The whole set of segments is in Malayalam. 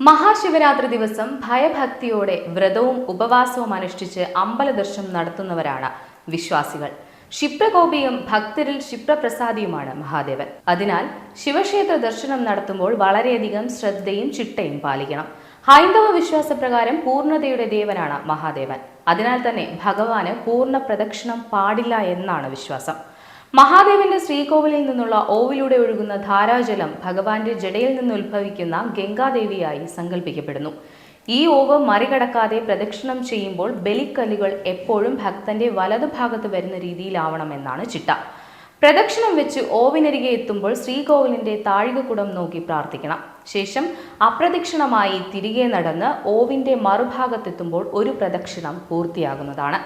മഹാശിവരാത്രി ദിവസം ഭയഭക്തിയോടെ വ്രതവും ഉപവാസവും അനുഷ്ഠിച്ച് അമ്പലദർശനം നടത്തുന്നവരാണ് വിശ്വാസികൾ. ക്ഷിപ്രകോപിയും ഭക്തരിൽ ക്ഷിപ്രപ്രസാദിയുമാണ് മഹാദേവൻ. അതിനാൽ ശിവക്ഷേത്ര ദർശനം നടത്തുമ്പോൾ വളരെയധികം ശ്രദ്ധയും ചിട്ടയും പാലിക്കണം. ഹൈന്ദവ വിശ്വാസപ്രകാരം പൂർണ്ണതയുടെ ദേവനാണ് മഹാദേവൻ. അതിനാൽ തന്നെ ഭഗവാന് പൂർണ്ണ പ്രദക്ഷിണം പാടില്ല എന്നാണ് വിശ്വാസം. മഹാദേവന്റെ ശ്രീകോവിലിൽ നിന്നുള്ള ഓവിലൂടെ ഒഴുകുന്ന ധാരാജലം ഭഗവാന്റെ ജടയിൽ നിന്ന് ഉത്ഭവിക്കുന്ന ഗംഗാദേവിയായി സങ്കല്പിക്കപ്പെടുന്നു. ഈ ഓവ് മറികടക്കാതെ പ്രദക്ഷിണം ചെയ്യുമ്പോൾ ബലിക്കല്ലുകൾ എപ്പോഴും ഭക്തന്റെ വലതുഭാഗത്ത് വരുന്ന രീതിയിലാവണമെന്നാണ് ചിട്ട. പ്രദക്ഷിണം വെച്ച് ഓവിനരികെ എത്തുമ്പോൾ ശ്രീകോവിലിന്റെ താഴികക്കുടം നോക്കി പ്രാർത്ഥിക്കണം. ശേഷം അപ്രദക്ഷിണമായി തിരികെ നടന്ന് ഓവിന്റെ മറുഭാഗത്തെത്തുമ്പോൾ ഒരു പ്രദക്ഷിണം പൂർത്തിയാകുന്നതാണ്.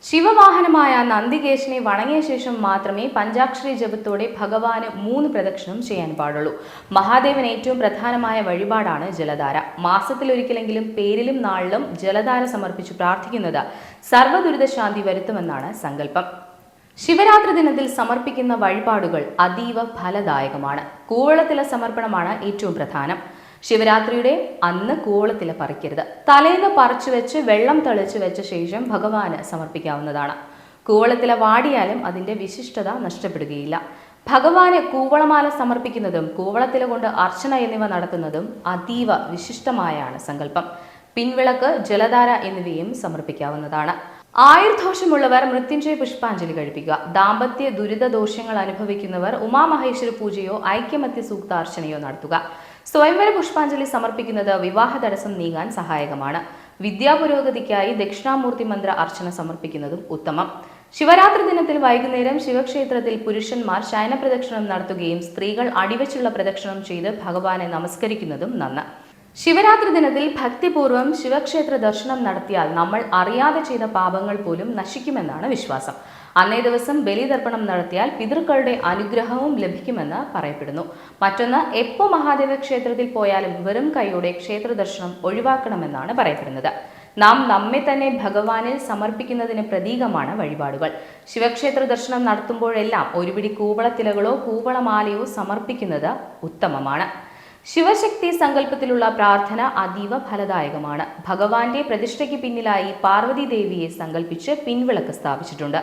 ശിവവാഹനമായ നന്ദികേശനെ വണങ്ങിയ ശേഷം മാത്രമേ പഞ്ചാക്ഷരി ജപത്തോടെ ഭഗവാന് 3 പ്രദക്ഷിണം ചെയ്യാൻ പാടുള്ളൂ. മഹാദേവന് ഏറ്റവും പ്രധാനമായ വഴിപാടാണ് ജലധാര. മാസത്തിലൊരിക്കലെങ്കിലും പേരിലും നാളിലും ജലധാര സമർപ്പിച്ച് പ്രാർത്ഥിക്കുന്നത് സർവ്വദുരിതശാന്തി വരുത്തുമെന്നാണ് സങ്കല്പം. ശിവരാത്രി ദിനത്തിൽ സമർപ്പിക്കുന്ന വഴിപാടുകൾ അതീവ ഫലദായകമാണ്. കൂവളത്തില സമർപ്പണമാണ് ഏറ്റവും പ്രധാനം. ശിവരാത്രിയുടെ അന്ന് കൂവളത്തില പറിക്കരുത്. തലേന്ന് പറിച്ചു വെച്ച് വെള്ളം തളിച്ചു വെച്ച ശേഷം ഭഗവാന് സമർപ്പിക്കാവുന്നതാണ്. കൂവളത്തില വാടിയാലും അതിന്റെ വിശിഷ്ടത നഷ്ടപ്പെടുകയില്ല. ഭഗവാന് കൂവളമാല സമർപ്പിക്കുന്നതും കൂവളത്തില കൊണ്ട് അർച്ചന എന്നിവ നടത്തുന്നതും അതീവ വിശിഷ്ടമായാണ് സങ്കല്പം. പിൻവിളക്ക്, ജലധാര എന്നിവയും സമർപ്പിക്കാവുന്നതാണ്. ആയുർദോഷമുള്ളവർ മൃത്യുഞ്ജയ പുഷ്പാഞ്ജലി കഴിപ്പിക്കുക. ദാമ്പത്യ ദുരിത ദോഷങ്ങൾ അനുഭവിക്കുന്നവർ ഉമാമഹേശ്വര പൂജയോ ഐക്യമത്യ സൂക്താർച്ചനയോ നടത്തുക. സ്വയംവര പുഷ്പാഞ്ജലി സമർപ്പിക്കുന്നത് വിവാഹ തടസ്സം നീങ്ങാൻ സഹായകമാണ്. വിദ്യാപുരോഗതിക്കായി ദക്ഷിണാമൂർത്തി മന്ത്ര അർച്ചന സമർപ്പിക്കുന്നതും ഉത്തമം. ശിവരാത്രി ദിനത്തിൽ വൈകുന്നേരം ശിവക്ഷേത്രത്തിൽ പുരുഷന്മാർ ശയനപ്രദക്ഷിണം നടത്തുകയും സ്ത്രീകൾ അടിവച്ചുള്ള പ്രദക്ഷിണം ചെയ്ത് ഭഗവാനെ നമസ്കരിക്കുന്നതും നന്ന്. ശിവരാത്രി ദിനത്തിൽ ഭക്തിപൂർവ്വം ശിവക്ഷേത്ര ദർശനം നടത്തിയാൽ നമ്മൾ അറിയാതെ ചെയ്ത പാപങ്ങൾ പോലും നശിക്കുമെന്നാണ് വിശ്വാസം. അന്നേ ദിവസം ബലിതർപ്പണം നടത്തിയാൽ പിതൃക്കളുടെ അനുഗ്രഹവും ലഭിക്കുമെന്ന് പറയപ്പെടുന്നു. മറ്റൊന്ന്, എപ്പോൾ മഹാദേവ ക്ഷേത്രത്തിൽ പോയാലും വെറും കൈയോടെ ക്ഷേത്ര ദർശനം ഒഴിവാക്കണമെന്നാണ് പറയപ്പെടുന്നത്. നാം നമ്മെ തന്നെ ഭഗവാനിൽ സമർപ്പിക്കുന്നതിന് പ്രതീകമാണ് വഴിപാടുകൾ. ശിവക്ഷേത്ര ദർശനം നടത്തുമ്പോഴെല്ലാം ഒരു പിടി കൂവളത്തിലകളോ കൂവളമാലയോ സമർപ്പിക്കുന്നത് ഉത്തമമാണ്. ശിവശക്തി സങ്കല്പത്തിലുള്ള പ്രാർത്ഥന അതീവ ഫലദായകമാണ്. ഭഗവാന്റെ പ്രതിഷ്ഠയ്ക്ക് പിന്നിലായി പാർവതി ദേവിയെ സങ്കല്പിച്ച് പിൻവിളക്ക് സ്ഥാപിച്ചിട്ടുണ്ട്.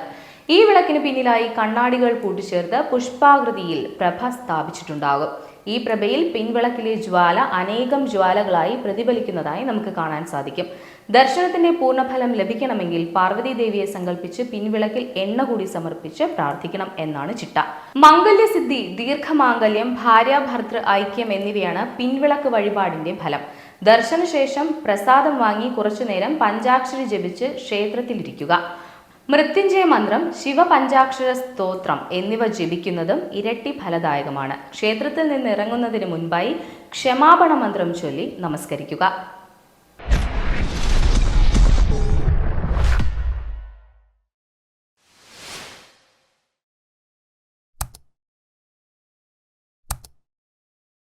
ഈ വിളക്കിന് പിന്നിലായി കണ്ണാടികൾ കൂട്ടിച്ചേർത്ത് പുഷ്പാകൃതിയിൽ പ്രഭ സ്ഥാപിച്ചിട്ടുണ്ടാകും. ഈ പ്രഭയിൽ പിൻവിളക്കിലെ ജ്വാല അനേകം ജ്വാലകളായി പ്രതിഫലിക്കുന്നതായി നമുക്ക് കാണാൻ സാധിക്കും. ദർശനത്തിന്റെ പൂർണ്ണഫലം ലഭിക്കണമെങ്കിൽ പാർവതി ദേവിയെ സങ്കല്പിച്ച് പിൻവിളക്കിൽ എണ്ണ കൂടി സമർപ്പിച്ച് പ്രാർത്ഥിക്കണം എന്നാണ് ചിട്ട. മംഗല്യസിദ്ധി, ദീർഘമാംഗല്യം, ഭാര്യാഭർത്തൃ ഐക്യം എന്നിവയാണ് പിൻവിളക്ക് വഴിപാടിന്റെ ഫലം. ദർശനശേഷം പ്രസാദം വാങ്ങി കുറച്ചുനേരം പഞ്ചാക്ഷരി ജപിച്ച് ക്ഷേത്രത്തിലിരിക്കുക. മൃത്യുഞ്ജയ മന്ത്രം, ശിവപഞ്ചാക്ഷര സ്തോത്രം എന്നിവ ജപിക്കുന്നതും ഇരട്ടി ഫലദായകമാണ്. ക്ഷേത്രത്തിൽ നിന്ന് ഇറങ്ങുന്നതിന് മുൻപായി ക്ഷമാപണ മന്ത്രം ചൊല്ലി നമസ്കരിക്കുക.